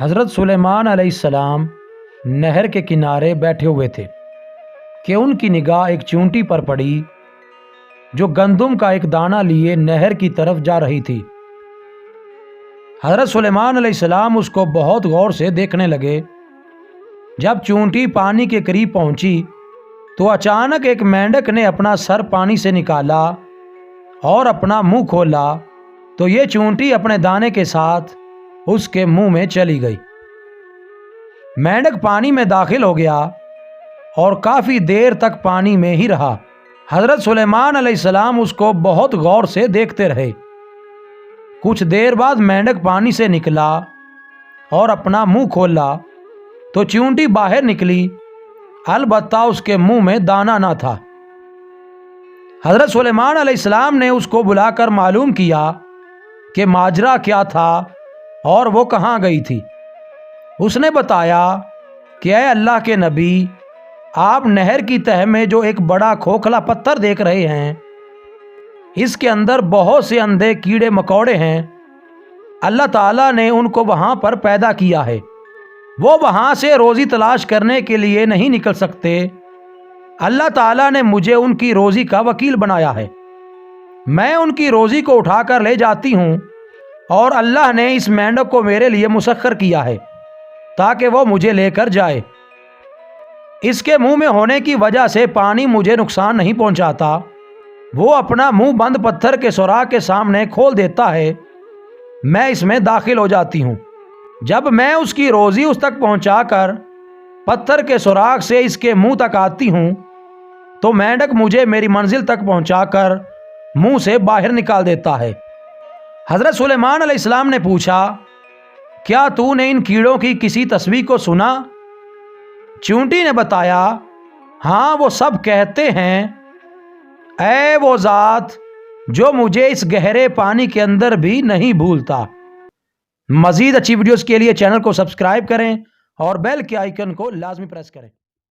حضرت سلیمان علیہ السلام نہر کے کنارے بیٹھے ہوئے تھے کہ ان کی نگاہ ایک چونٹی پر پڑی جو گندم کا ایک دانہ لیے نہر کی طرف جا رہی تھی۔ حضرت سلیمان علیہ السلام اس کو بہت غور سے دیکھنے لگے۔ جب چونٹی پانی کے قریب پہنچی تو اچانک ایک مینڈک نے اپنا سر پانی سے نکالا اور اپنا منہ کھولا تو یہ چونٹی اپنے دانے کے ساتھ اس کے منہ میں چلی گئی۔ مینڈک پانی میں داخل ہو گیا اور کافی دیر تک پانی میں ہی رہا۔ حضرت سلیمان علیہ السلام اس کو بہت غور سے دیکھتے رہے۔ کچھ دیر بعد مینڈک پانی سے نکلا اور اپنا منہ کھولا تو چونٹی باہر نکلی، البتہ اس کے منہ میں دانہ نہ تھا۔ حضرت سلیمان علیہ السلام نے اس کو بلا کر معلوم کیا کہ ماجرا کیا تھا اور وہ کہاں گئی تھی۔ اس نے بتایا کہ اے اللہ کے نبی، آپ نہر کی تہہ میں جو ایک بڑا کھوکھلا پتھر دیکھ رہے ہیں، اس کے اندر بہت سے اندھے کیڑے مکوڑے ہیں۔ اللہ تعالیٰ نے ان کو وہاں پر پیدا کیا ہے۔ وہ وہاں سے روزی تلاش کرنے کے لیے نہیں نکل سکتے۔ اللہ تعالیٰ نے مجھے ان کی روزی کا وکیل بنایا ہے۔ میں ان کی روزی کو اٹھا کر لے جاتی ہوں اور اللہ نے اس مینڈک کو میرے لیے مسخر کیا ہے تاکہ وہ مجھے لے کر جائے۔ اس کے منہ میں ہونے کی وجہ سے پانی مجھے نقصان نہیں پہنچاتا۔ وہ اپنا منہ بند پتھر کے سوراخ کے سامنے کھول دیتا ہے، میں اس میں داخل ہو جاتی ہوں۔ جب میں اس کی روزی اس تک پہنچا کر پتھر کے سوراخ سے اس کے منہ تک آتی ہوں تو مینڈک مجھے میری منزل تک پہنچا کر منہ سے باہر نکال دیتا ہے۔ حضرت سلیمان علیہ السلام نے پوچھا، کیا تو نے ان کیڑوں کی کسی تسبیح کو سنا؟ چونٹی نے بتایا، ہاں، وہ سب کہتے ہیں، اے وہ ذات جو مجھے اس گہرے پانی کے اندر بھی نہیں بھولتا۔ مزید اچھی ویڈیوز کے لیے چینل کو سبسکرائب کریں اور بیل کے آئیکن کو لازمی پریس کریں۔